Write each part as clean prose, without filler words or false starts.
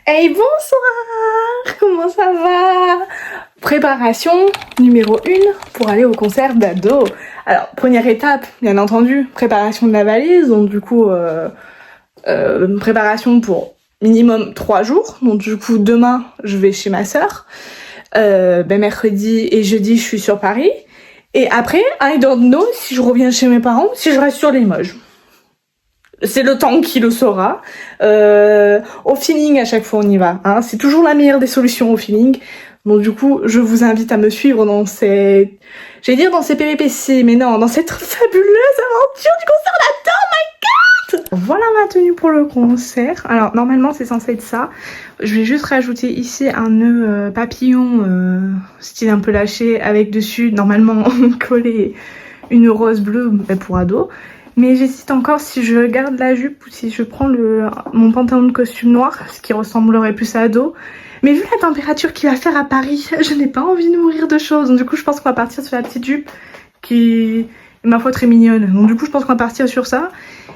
Hey, bonsoir! Comment ça va? Préparation numéro 1 pour aller au concert d'Ado. Alors, première étape, bien entendu, préparation de la valise. Donc du coup, préparation pour minimum 3 jours. Donc du coup, demain, je vais chez ma sœur. Mercredi et jeudi, je suis sur Paris. Et après, I don't know si je reviens chez mes parents ou si je reste sur Limoges. C'est le temps qui le saura. Au feeling, à chaque fois, on y va. Hein. C'est toujours la meilleure des solutions au feeling. Donc du coup, je vous invite à me suivre dans ces... J'allais dire dans ces péripéties, mais non, dans cette fabuleuse aventure du concert d'Ado, my god! Voilà ma tenue pour le concert. Alors, normalement, c'est censé être ça. Je vais juste rajouter ici un nœud papillon, style un peu lâché, avec dessus, normalement, collé une rose bleue pour Ado. Mais j'hésite encore si je garde la jupe ou si je prends mon pantalon de costume noir, ce qui ressemblerait plus à Ado. Mais vu la température qu'il va faire à Paris, je n'ai pas envie de mourir de choses. Donc du coup, je pense qu'on va partir sur la petite jupe qui est, ma foi, très mignonne. Donc du coup, je pense qu'on va partir sur ça.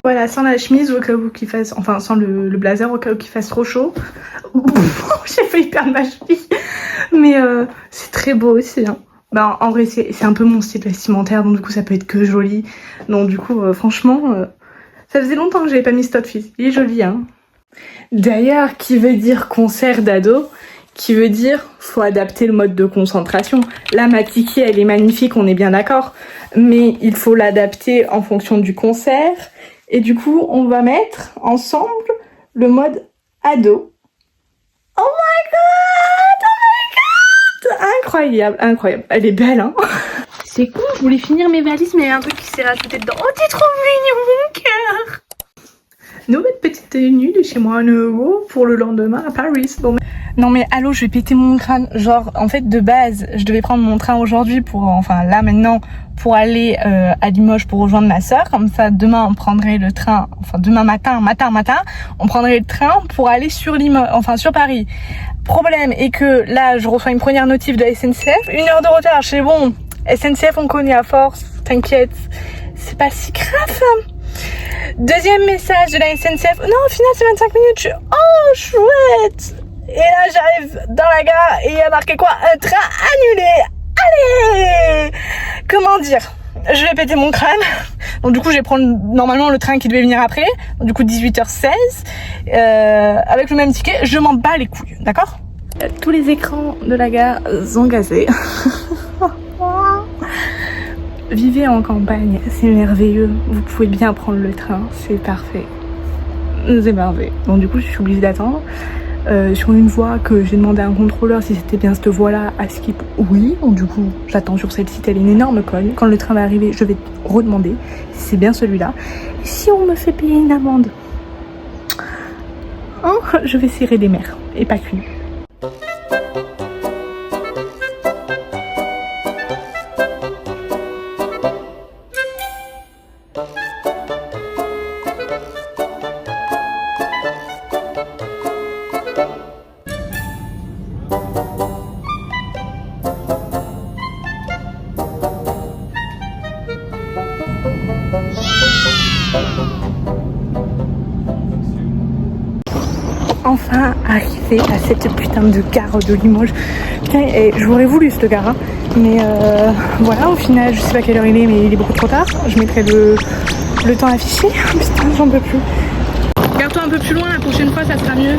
Voilà, sans la chemise au cas où qu'il fasse... Enfin, sans le blazer au cas où qu'il fasse trop chaud. J'ai failli perdre ma cheville. Mais c'est très beau aussi, hein. Bah en vrai c'est un peu mon style vestimentaire, donc du coup ça peut être que joli. Donc du coup franchement ça faisait longtemps que j'avais pas mis cet outfit. Il est joli, hein. D'ailleurs, qui veut dire concert d'Ado, qui veut dire faut adapter le mode de concentration. Là ma Tiki elle est magnifique, on est bien d'accord, mais il faut l'adapter en fonction du concert. Et du coup on va mettre ensemble le mode Ado. Oh my god! Incroyable, incroyable. Elle est belle, hein. C'est cool, je voulais finir mes valises, mais il y a un truc qui s'est rajouté dedans. Oh, t'es trop mignon, mon cœur. Nouvelle petite tenue de chez moi à nouveau pour le lendemain à Paris. Bon, non mais allô, je vais péter mon crâne. Genre, en fait, de base, je devais prendre mon train aujourd'hui pour, enfin là maintenant, pour aller à Limoges pour rejoindre ma sœur. Comme ça, demain, on prendrait le train, enfin demain matin, on prendrait le train pour aller sur Limoges, enfin sur Paris. Problème est que là, je reçois une première notif de SNCF. 1 heure de retard, je sais bon, SNCF on connaît à force, t'inquiète, c'est pas si grave. Deuxième message de la SNCF, non au final c'est 25 minutes, je suis oh chouette. Et là j'arrive dans la gare et il y a marqué quoi? Un train annulé. Allez, comment dire, je vais péter mon crâne. Donc du coup je vais prendre normalement le train qui devait venir après. Donc du coup 18h16 avec le même ticket. Je m'en bats les couilles, d'accord? Tous les écrans de la gare sont cassés. Vivez en campagne, c'est merveilleux. Vous pouvez bien prendre le train, c'est parfait. C'est merveilleux. Donc du coup je suis obligée d'attendre. Sur une voie que j'ai demandé à un contrôleur si c'était bien cette voie-là à skip, oui. Donc du coup, j'attends sur celle-ci, elle est une énorme colle. Quand le train va arriver, je vais redemander si c'est bien celui-là. Et si on me fait payer une amende, oh, je vais serrer des mers, et pas qu'une. Enfin arrivé à cette putain de gare de Limoges. Putain, j'aurais voulu cette gare, hein. Mais voilà, au final, je sais pas quelle heure il est, mais il est beaucoup trop tard. Je mettrai le temps affiché. Putain, j'en peux plus. Garde-toi un peu plus loin, la prochaine fois, ça sera mieux.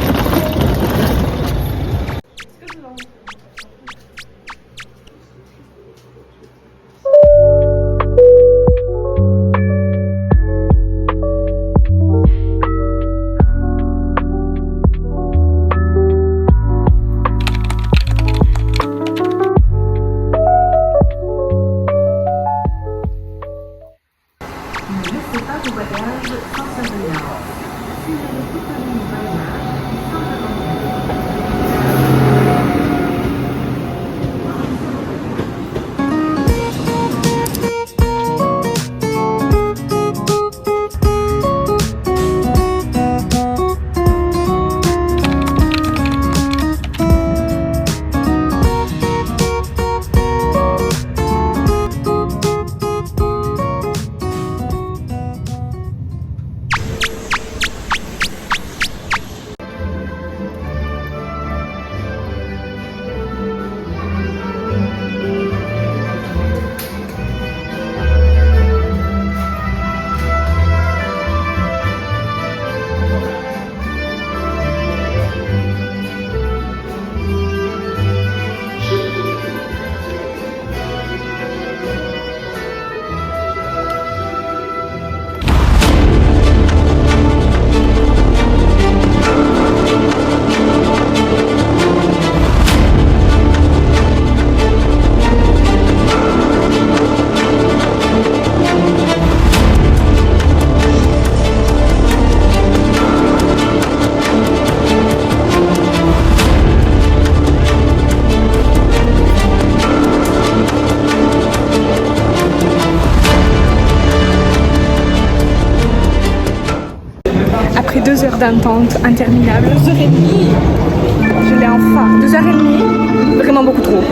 d'attente interminable. 2h30. Je l'ai enfin. 2h30. Vraiment beaucoup trop.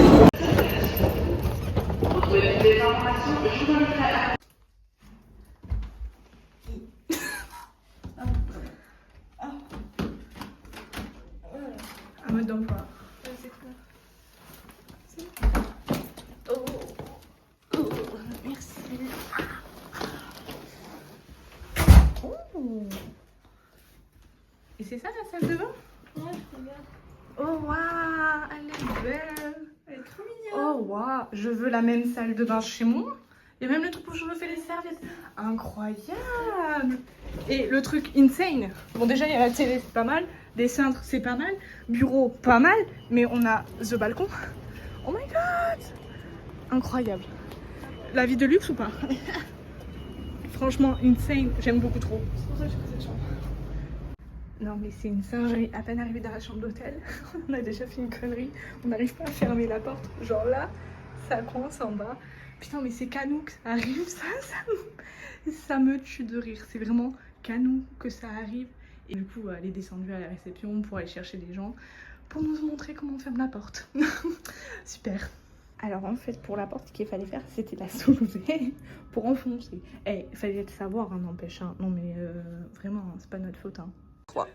Un mode d'emploi. C'est cool. Oh, merci. Oh. Et c'est ça la salle de bain? Ouais, je regarde. Oh waouh, elle est belle. Elle est trop mignonne. Oh waouh, je veux la même salle de bain chez moi. Il y a même le truc où je refais les serviettes. Incroyable. Et le truc insane. Bon déjà il y a la télé, c'est pas mal. Des cintres, c'est pas mal. Bureau, pas mal. Mais on a the balcon. Oh my god. Incroyable. La vie de luxe ou pas? Franchement, insane. J'aime beaucoup trop. C'est pour ça que j'ai pris cette chambre. Non mais c'est une singerie. À peine arrivé dans la chambre d'hôtel, on a déjà fait une connerie. On n'arrive pas à fermer la porte. Genre là, ça coince en bas. Putain mais c'est canou que ça arrive, ça me tue de rire. C'est vraiment canou que ça arrive. Et du coup, elle est descendue à la réception pour aller chercher des gens pour nous montrer comment on ferme la porte. Super. Alors en fait, pour la porte, ce qu'il fallait faire, c'était la soulever pour enfoncer. Eh, il fallait le savoir, hein, n'empêche. Hein. Non mais vraiment, hein, c'est pas notre faute. Hein. 3.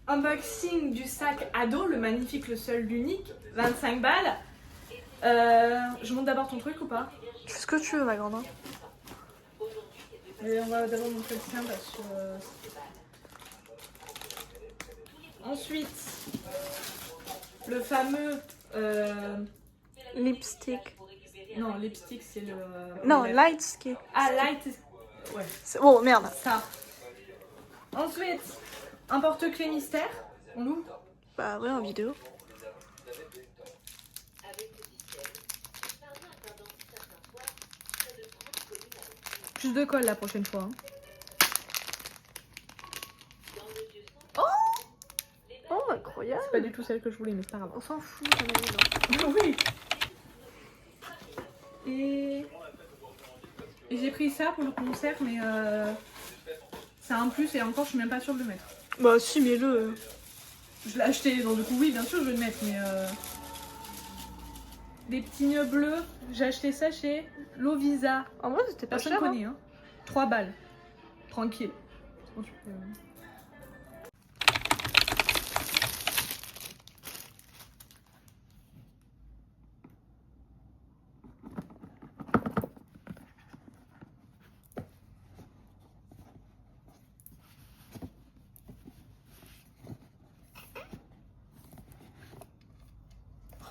Unboxing du sac ado, le magnifique, le seul, l'unique, 25 balles. Je monte d'abord ton truc ou pas? Fais ce que tu veux, ma grande. Et on va d'abord montrer le tien parce que... Ensuite, le fameux... Lipstick. Non, lipstick c'est le... Non, light ski. Ah, light... Ouais. Oh merde. Ça. Ensuite, un porte-clés mystère. On l'ouvre? Bah ouais, en vidéo. Plus de colle la prochaine fois. Hein. Oh, incroyable. C'est pas du tout celle que je voulais, mais c'est pas grave. On s'en fout, j'en ai une. Oui. Et j'ai pris ça pour le concert, mais c'est un plus et encore je suis même pas sûre de le mettre. Bah si, mets-le. Je l'ai acheté, donc du coup oui, bien sûr je vais le mettre, mais des petits nœuds bleus. J'ai acheté ça chez Lovisa. En vrai, c'était pas Personne cher. connaît, hein. 3 balles. Tranquille. Oh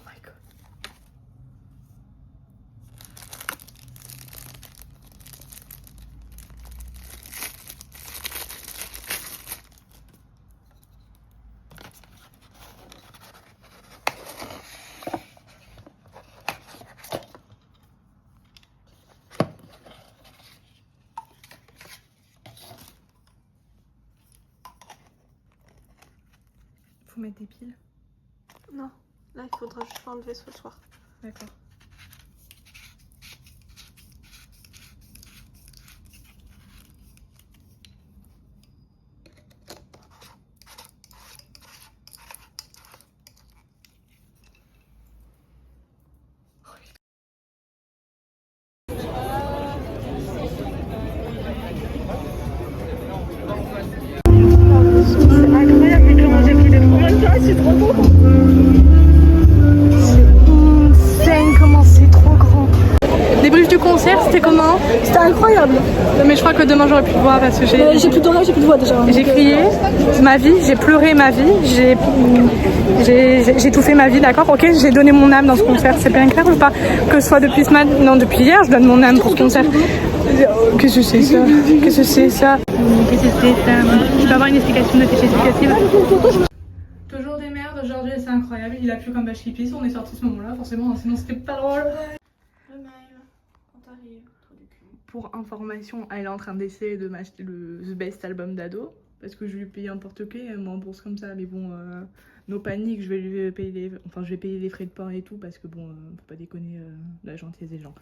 my god. Faut mettre des piles. Non, là il faudra juste l'enlever ce soir. D'accord. Débrief du concert, c'était comment? C'était incroyable. Non mais je crois que demain j'aurais pu te voir parce que j'ai J'ai plus d'oreilles, j'ai plus de voix déjà. j'ai crié ma vie, j'ai pleuré ma vie, j'ai tout fait ma vie, d'accord? Ok, j'ai donné mon âme dans ce concert, c'est bien clair ou pas? Que ce soit depuis ce matin, non depuis hier, je donne mon âme pour ce concert. Qu'est-ce que c'est ça? Qu'est-ce que c'est ça? Qu'est-ce que c'est ça? Je peux avoir une explication explicative? Toujours des merdes, aujourd'hui c'est incroyable, il a plu comme vache qui pisse, on est sorti ce moment-là, forcément, sinon c'était pas drôle. Pour information, elle est en train d'essayer de m'acheter le The Best album d'ado parce que je lui ai payé un porte-clés, elle m'embourse comme ça, mais bon, no panique, je vais lui payer je vais payer les frais de port et tout parce que bon, faut pas déconner la gentillesse des gens.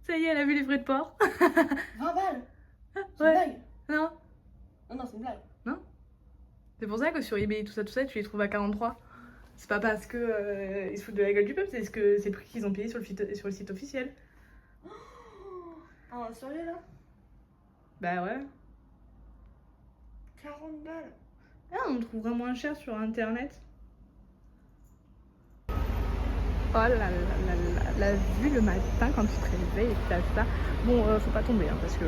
Ça y est, elle a vu les frais de port. 20 balles. C'est une Ouais. blague. Non. Non, c'est une blague. C'est pour ça que sur eBay, tout ça, tu les trouves à 43. C'est pas parce que ils se foutent de la gueule du peuple, c'est que c'est le prix qu'ils ont payé sur le site officiel. Ah, sérieux là? Bah ouais. 40 balles. Ah, on trouvera moins cher sur internet. Oh là là là là, la vue le matin quand tu te réveilles et que t'as ça. Bon, faut pas tomber, hein, parce que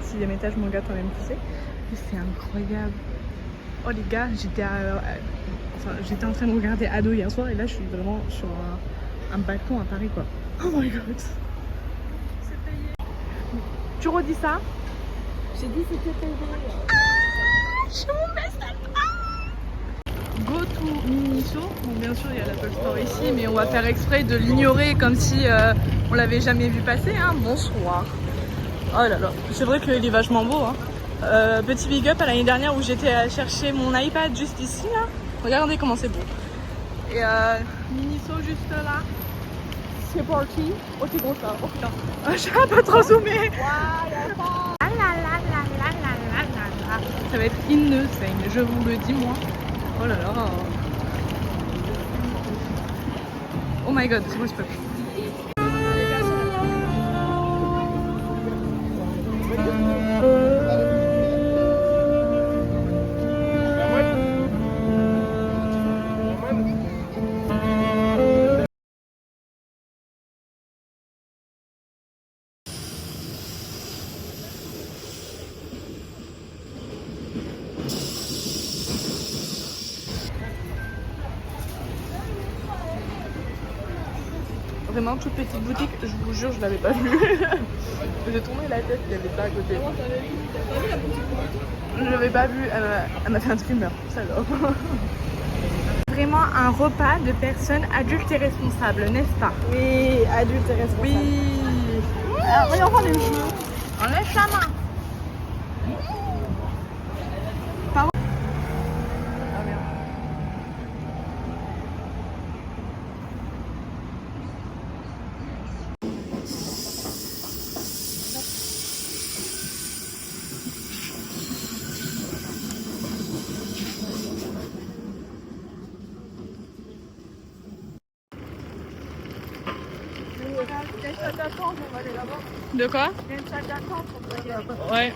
6ème étage, mon gars, toi-même tu sais. Mais c'est incroyable. Oh les gars, j'étais en train de regarder Ado hier soir et là je suis vraiment sur un balcon à Paris quoi. Oh my god. C'est payé. Tu redis ça? J'ai dit c'était payé. Je mon best Go to Miniso. Bon, bien sûr, il y a l'Apple Store ici, mais on va faire exprès de l'ignorer comme si on l'avait jamais vu passer. Hein. Bonsoir. Oh là là, c'est vrai qu'il est vachement beau. Hein. Petit big up à l'année dernière où j'étais à chercher mon iPad juste ici. Là. Regardez comment c'est beau. Et Miniso juste là. C'est parti. Oh, c'est gros ça. Oh putain. Je vais pas trop zoomer. Ça va être insane, je vous le dis moi. Oh là là. Oh my god, c'est quoi ce peuple? Vraiment toute petite boutique, je vous jure, je l'avais pas vue. J'ai tourné la tête, il y avait ça à côté. Je l'avais pas vue, elle m'a fait un screamer, salope. Vraiment un repas de personnes adultes et responsables, n'est-ce pas? Oui, adulte et responsable. Oui. Alors, voyons voir les jeux. On lèche la main. Par où? Ah merde. Il y a une salle d'attente, on va aller là-bas. De quoi? Il y a une salle d'attente, on va aller là-bas. Ouais.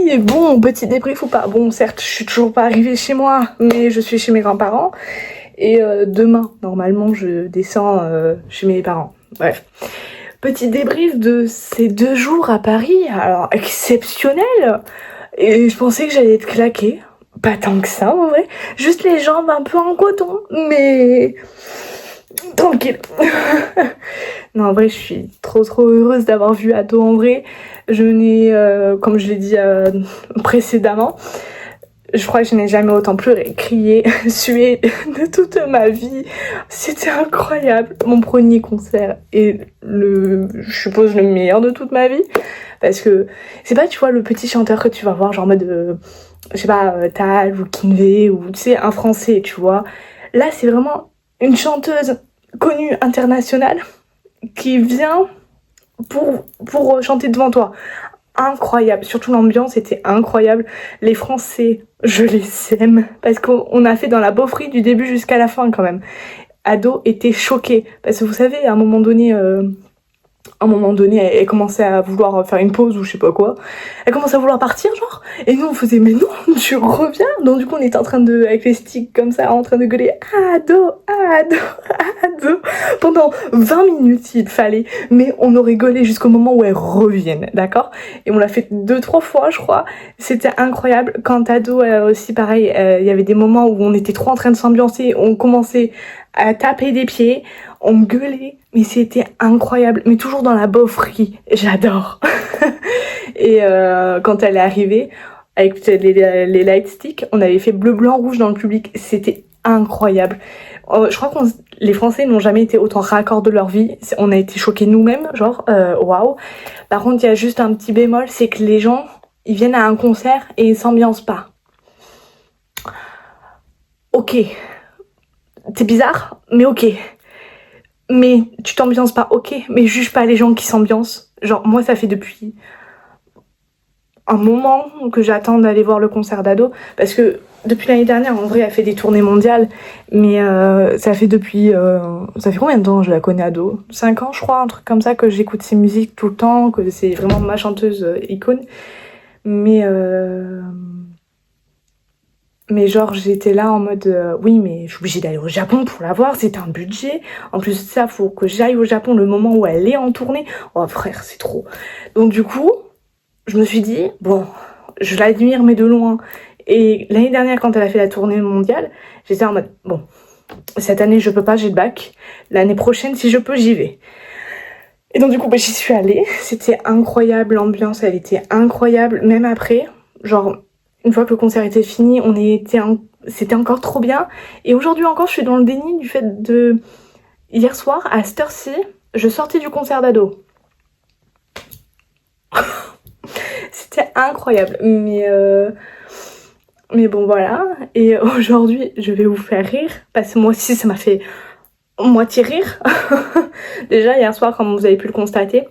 Et bon, petit débrief ou pas? Bon, certes, je suis toujours pas arrivée chez moi, mais je suis chez mes grands-parents. Et demain, normalement, je descends chez mes parents. Bref. Petit débrief de ces 2 jours à Paris. Alors, exceptionnel. Et je pensais que j'allais être claquée. Pas tant que ça, en vrai. Juste les jambes un peu en coton. Mais... tranquille. Non, en vrai, je suis trop heureuse d'avoir vu Ado en vrai. Je n'ai, comme je l'ai dit précédemment, je crois que je n'ai jamais autant pleuré, crié, sué de toute ma vie. C'était incroyable. Mon premier concert et je suppose le meilleur de toute ma vie. Parce que c'est pas, tu vois, le petit chanteur que tu vas voir, genre en mode, je sais pas, Tal ou Kinvé ou tu sais, un français, tu vois. Là, c'est vraiment une chanteuse connue internationale qui vient pour chanter devant toi. Incroyable, surtout l'ambiance était incroyable. Les Français, je les aime parce qu'on a fait dans la beaufrie du début jusqu'à la fin quand même. Ado était choquée parce que vous savez, à un moment donné, elle commençait à vouloir faire une pause ou je sais pas quoi. Elle commençait à vouloir partir, genre. Et nous, on faisait, mais non, tu reviens. Donc, du coup, on était en train avec les sticks comme ça, en train de gueuler, Ado, Ado, Ado. Pendant 20 minutes, il fallait. Mais on aurait gueulé jusqu'au moment où elle revienne, d'accord? Et on l'a fait 2-3 fois, je crois. C'était incroyable. Quand Ado, aussi, pareil, il y avait des moments où on était trop en train de s'ambiancer. On commençait à taper des pieds. On gueulait, mais c'était incroyable, mais toujours dans la beaufrie, j'adore. Et quand elle est arrivée, avec les light sticks, on avait fait bleu, blanc, rouge dans le public. C'était incroyable. Je crois que les Français n'ont jamais été autant raccords de leur vie. On a été choqués nous-mêmes, genre, waouh. Par contre, il y a juste un petit bémol, c'est que les gens, ils viennent à un concert et ils s'ambiancent pas. Ok. T'es bizarre, mais ok. Mais tu t'ambiances pas, ok. Mais juge pas les gens qui s'ambiancent. Genre, moi, ça fait depuis un moment que j'attends d'aller voir le concert d'Ado, parce que depuis l'année dernière, en vrai, elle fait des tournées mondiales, mais ça fait combien de temps je la connais, Ado? 5 ans, je crois, un truc comme ça, que j'écoute ses musiques tout le temps, que c'est vraiment ma chanteuse icône. Mais genre, j'étais là en mode oui, mais je suis obligée d'aller au Japon pour la voir, c'est un budget. En plus de ça, faut que j'aille au Japon le moment où elle est en tournée. Oh frère, c'est trop. Donc du coup, je me suis dit, bon, je l'admire mais de loin. Et l'année dernière, quand elle a fait la tournée mondiale, j'étais en mode, bon, cette année je peux pas, j'ai le bac. L'année prochaine, si je peux, j'y vais. Et donc du coup, j'y suis allée. C'était incroyable, l'ambiance, elle était incroyable. Même après, genre, une fois que le concert était fini, c'était encore trop bien. Et aujourd'hui encore, je suis dans le déni du fait de... Hier soir, à cette heure-ci, je sortais du concert d'Ado. C'était incroyable, mais bon voilà. Et aujourd'hui je vais vous faire rire, parce que moi aussi ça m'a fait moitié rire. Déjà hier soir, comme vous avez pu le constater,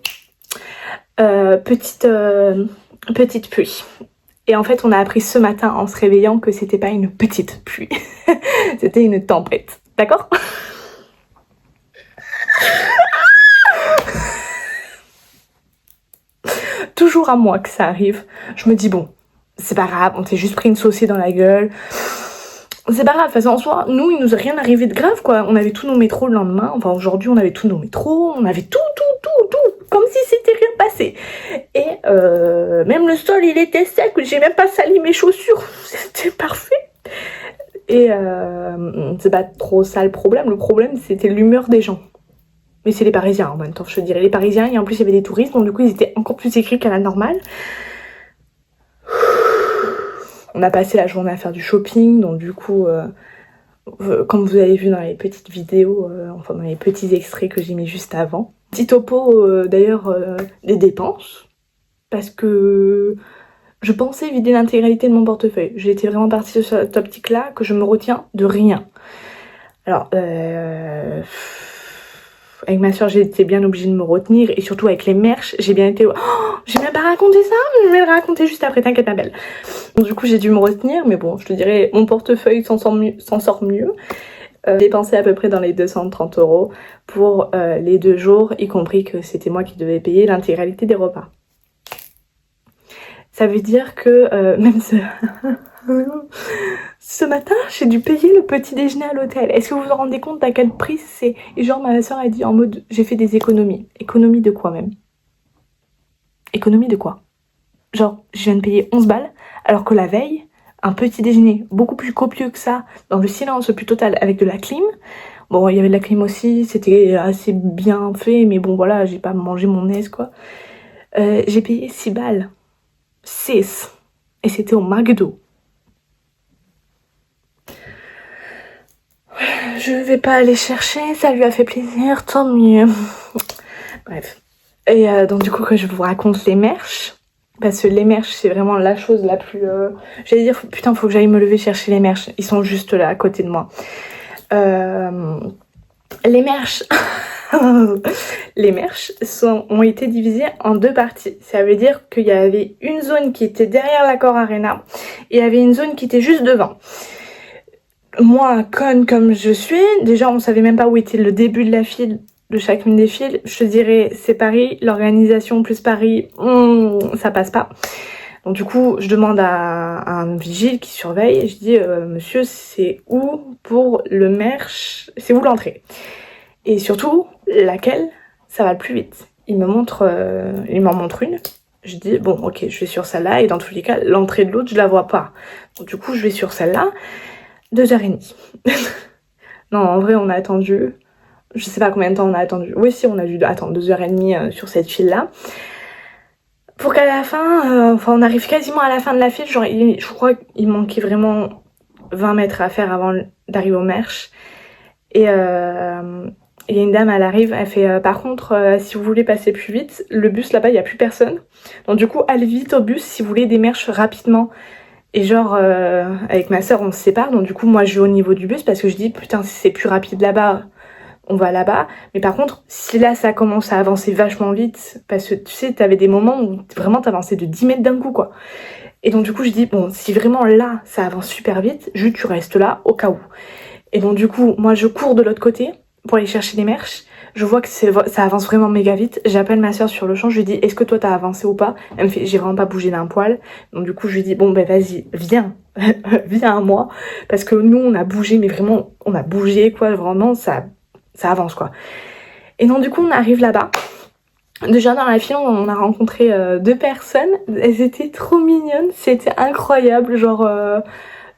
petite pluie. Et en fait on a appris ce matin en se réveillant que c'était pas une petite pluie, c'était une tempête, d'accord? Toujours à moi que ça arrive. Je me dis bon, c'est pas grave, on s'est juste pris une saucée dans la gueule. C'est pas grave, de toute façon en soi, nous il nous est rien arrivé de grave quoi. On avait tous nos métros le lendemain, enfin aujourd'hui on avait tous nos métros, on avait tout, comme si c'était rien passé. Et même le sol il était sec, j'ai même pas sali mes chaussures, c'était parfait. Et c'est pas trop ça le problème c'était l'humeur des gens. Mais c'est les Parisiens en même temps, je te dirais. Les Parisiens, et en plus il y avait des touristes, donc du coup ils étaient encore plus écrits qu'à la normale. On a passé la journée à faire du shopping, donc du coup, comme vous avez vu dans les petites vidéos, enfin dans les petits extraits que j'ai mis juste avant. Petit topo d'ailleurs des dépenses, parce que je pensais vider l'intégralité de mon portefeuille. J'ai été vraiment partie sur cette optique-là, que je me retiens de rien. Alors, avec ma soeur, j'ai été bien obligée de me retenir, et surtout avec les merch, j'ai bien été... Oh, j'ai même pas raconté ça, je vais le raconter juste après, t'inquiète ma belle. Donc, du coup, j'ai dû me retenir, mais bon, je te dirais, mon portefeuille s'en sort mieux. Dépensé à peu près dans les 230 € pour les 2 jours, y compris que c'était moi qui devais payer l'intégralité des repas. Ça veut dire que même ce matin, j'ai dû payer le petit déjeuner à l'hôtel. Est-ce que vous vous rendez compte à quel prix c'est? Et genre, ma soeur a dit en mode, j'ai fait des économies. Économies de quoi même? Économie de quoi? Genre, je viens de payer 11 balles, alors que la veille, un petit déjeuner beaucoup plus copieux que ça, dans le silence le plus total, avec de la clim. Bon, il y avait de la clim aussi, c'était assez bien fait, mais bon, voilà, j'ai pas mangé mon aise, quoi. J'ai payé 6 balles. 6. Et c'était au McDo. Je vais pas aller chercher, ça lui a fait plaisir, tant mieux. Bref. Et donc du coup que je vous raconte les merch, parce que les merch c'est vraiment la chose la plus... J'allais dire, putain faut que j'aille me lever chercher les merch, ils sont juste là à côté de moi. Les merch... les merch ont été divisés en 2 parties. Ça veut dire qu'il y avait une zone qui était derrière l'Accor Arena et il y avait une zone qui était juste devant. Moi, conne comme je suis, déjà on savait même pas où était le début de la file de chacune des files. Je te dirais, c'est Paris, l'organisation plus Paris, ça passe pas. Donc du coup, je demande à un vigile qui surveille, et je dis, monsieur, c'est où pour le merch, c'est où l'entrée? Et surtout, laquelle ça va le plus vite? Il m'en montre une. Je dis, bon, ok, je vais sur celle-là, et dans tous les cas, l'entrée de l'autre, je la vois pas. Donc du coup, je vais sur celle-là. 2h30. Non, en vrai, on a attendu. Je sais pas combien de temps on a attendu. Oui, si, on a dû attendre 2h30 sur cette file-là. pour qu'à la fin, enfin on arrive quasiment à la fin de la file, genre je crois qu'il manquait vraiment 20 mètres à faire avant d'arriver au Merch. Et il y a une dame, elle arrive, elle fait par contre, si vous voulez passer plus vite, le bus là-bas, il n'y a plus personne. Donc du coup, allez vite au bus si vous voulez des Merch rapidement. Et genre, avec ma soeur, on se sépare. Donc du coup, moi, je vais au niveau du bus parce que je dis, putain, si c'est plus rapide là-bas, on va là-bas. Mais par contre, si là, ça commence à avancer vachement vite, parce que tu sais, t'avais des moments où vraiment t'avançais de 10 mètres d'un coup, quoi. Et donc du coup, je dis, bon, si vraiment là, ça avance super vite, juste tu restes là, au cas où. Et donc du coup, moi, je cours de l'autre côté pour aller chercher les Merch. Je vois que ça avance vraiment méga vite. J'appelle ma soeur sur le champ, je lui dis, est-ce que toi t'as avancé ou pas? Elle me fait, j'ai vraiment pas bougé d'un poil. Donc du coup, je lui dis, bon ben vas-y, viens, viens à moi. Parce que nous, on a bougé, mais vraiment, on a bougé, quoi, vraiment, ça avance, quoi. Et donc du coup, on arrive là-bas. Déjà dans la file, on a rencontré 2 personnes. Elles étaient trop mignonnes, c'était incroyable. Genre,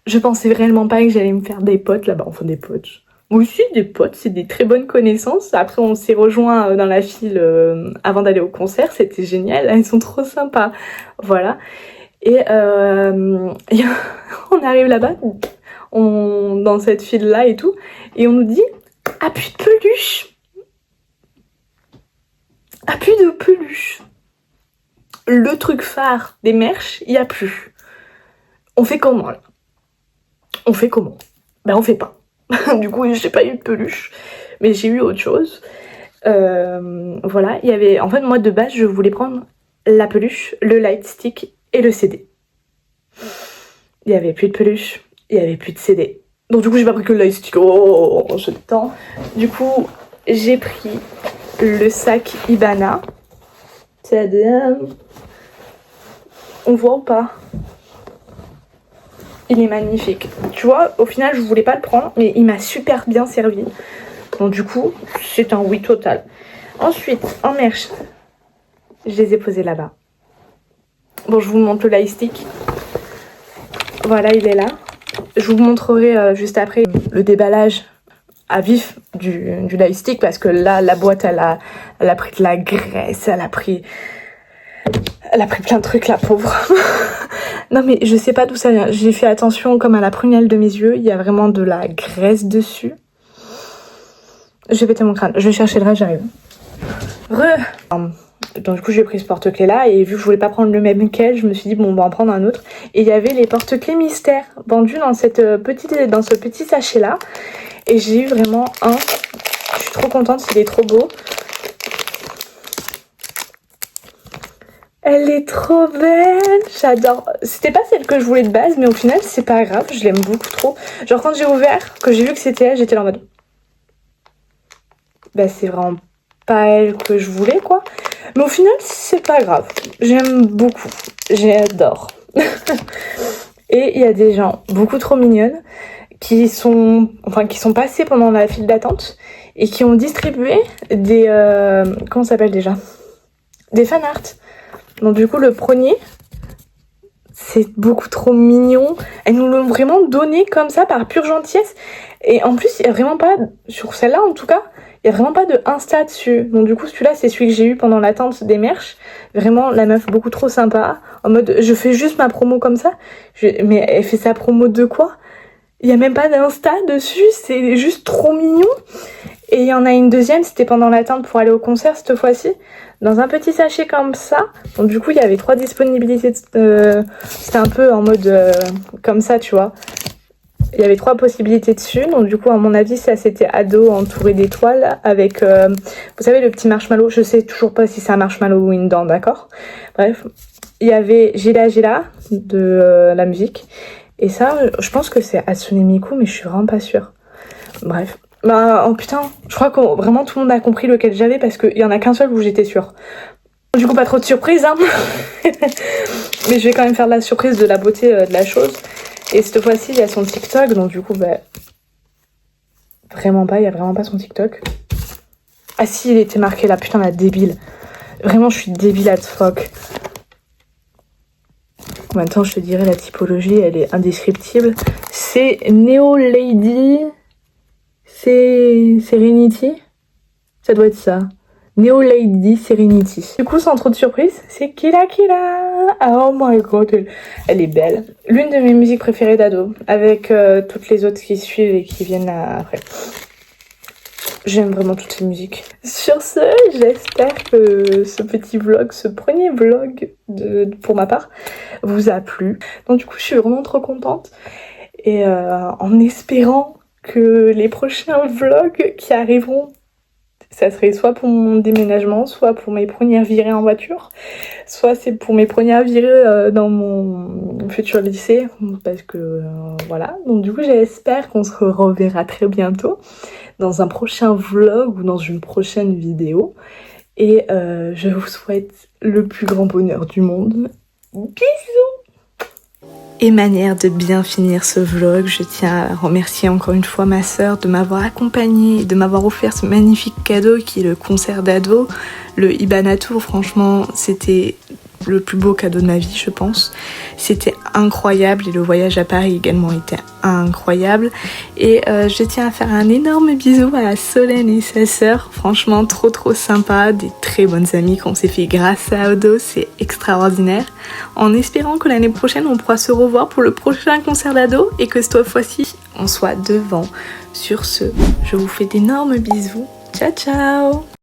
je pensais réellement pas que j'allais me faire des potes là-bas. Enfin, des potes. Oui, si, des potes, c'est des très bonnes connaissances. Après, on s'est rejoints dans la file avant d'aller au concert. C'était génial. Elles sont trop sympas. Voilà. Et on arrive là-bas, dans cette file-là et tout. Et on nous dit, ah, plus de peluche. Ah, plus de peluche. Le truc phare des Merch, il n'y a plus. On fait comment là? On fait comment? Ben on fait pas. Du coup, j'ai pas eu de peluche, mais j'ai eu autre chose. Voilà, il y avait... En fait, moi, de base, je voulais prendre la peluche, le light stick et le CD. Il y avait plus de peluche, il y avait plus de CD. Donc du coup, j'ai pas pris que le light stick. Oh, j'ai le temps. Du coup, j'ai pris le sac Ibana. On voit ou pas? Il est magnifique. Tu vois, au final, je voulais pas le prendre, mais il m'a super bien servi. Donc du coup, c'est un oui total. Ensuite, en Merch, je les ai posés là-bas. Bon, je vous montre le light stick. Voilà, il est là. Je vous montrerai juste après le déballage à vif du light stick, parce que là, la boîte, elle a pris de la graisse, elle a pris plein de trucs, la pauvre. Non mais je sais pas d'où ça vient. J'ai fait attention comme à la prunelle de mes yeux. Il y a vraiment de la graisse dessus. J'ai pété mon crâne. Je vais chercher le reste, j'arrive. Donc du coup j'ai pris ce porte-clés là. Et vu que je voulais pas prendre le même qu'elle, je me suis dit bon on va en prendre un autre. Et il y avait les porte-clés mystères vendus dans ce petit sachet là. Et j'ai eu vraiment un. Je suis trop contente, il est trop beau. Elle est trop belle, j'adore. C'était pas celle que je voulais de base, mais au final c'est pas grave, je l'aime beaucoup trop. Genre quand j'ai ouvert, que j'ai vu que c'était elle, j'étais là en mode... Bah c'est vraiment pas elle que je voulais quoi. Mais au final c'est pas grave, j'aime beaucoup, j'adore. Et il y a des gens beaucoup trop mignonnes qui sont passés pendant la file d'attente et qui ont distribué des... comment ça s'appelle déjà? Des fan art. Donc du coup le premier, c'est beaucoup trop mignon. Elles nous l'ont vraiment donné comme ça par pure gentillesse. Et en plus il n'y a vraiment pas, sur celle-là en tout cas, il n'y a vraiment pas de Insta dessus. Donc du coup celui-là c'est celui que j'ai eu pendant l'attente des Merch. Vraiment la meuf beaucoup trop sympa. En mode je fais juste ma promo comme ça. Mais elle fait sa promo de quoi? Il n'y a même pas d'Insta dessus, c'est juste trop mignon. Et il y en a une deuxième, c'était pendant l'attente pour aller au concert cette fois-ci, dans un petit sachet comme ça. Donc du coup, il y avait 3 disponibilités. C'était un peu en mode comme ça, tu vois. Il y avait 3 possibilités dessus. Donc du coup, à mon avis, ça c'était ado entouré d'étoiles avec, vous savez, le petit marshmallow. Je sais toujours pas si c'est un marshmallow ou une dent, d'accord? Bref, il y avait Gila Gila de la musique. Et ça, je pense que c'est Hatsune Miku, mais je suis vraiment pas sûre. Bref. Bah, oh putain, je crois que vraiment tout le monde a compris lequel j'avais parce qu'il y en a qu'un seul où j'étais sûre. Du coup, pas trop de surprise, hein. Mais je vais quand même faire la surprise de la beauté de la chose. Et cette fois-ci, il y a son TikTok, donc du coup, bah... Vraiment pas, il y a vraiment pas son TikTok. Ah si, il était marqué là, putain, la débile. Vraiment, je suis débile as fuck. Maintenant, je te dirais, la typologie, elle est indescriptible. C'est Neo Lady... C'est Serenity? Ça doit être ça. Neo Lady Serenity. Du coup, sans trop de surprise, c'est Killa Killa. Oh my god, elle est belle. L'une de mes musiques préférées d'ado, avec toutes les autres qui suivent et qui viennent après. J'aime vraiment toutes ces musiques. Sur ce, j'espère que ce petit vlog, ce premier vlog pour ma part, vous a plu. Donc du coup, je suis vraiment trop contente. Et en espérant que les prochains vlogs qui arriveront, ça serait soit pour mon déménagement, soit pour mes premières virées en voiture, soit c'est pour mes premières virées dans mon futur lycée, parce que voilà. Donc du coup, j'espère qu'on se reverra très bientôt dans un prochain vlog ou dans une prochaine vidéo. Et je vous souhaite le plus grand bonheur du monde. Bisous! Et manière de bien finir ce vlog, je tiens à remercier encore une fois ma sœur de m'avoir accompagnée et de m'avoir offert ce magnifique cadeau qui est le concert d'ado, le Ibana Tour. Franchement, c'était le plus beau cadeau de ma vie, je pense. C'était incroyable et le voyage à Paris également était incroyable. Et je tiens à faire un énorme bisou à Solène et sa sœur. Franchement, trop sympa, des très bonnes amies qu'on s'est fait grâce à Odo, c'est extraordinaire. En espérant que l'année prochaine, on pourra se revoir pour le prochain concert d'ado et que cette fois-ci, on soit devant. Sur ce, je vous fais d'énormes bisous. Ciao, ciao!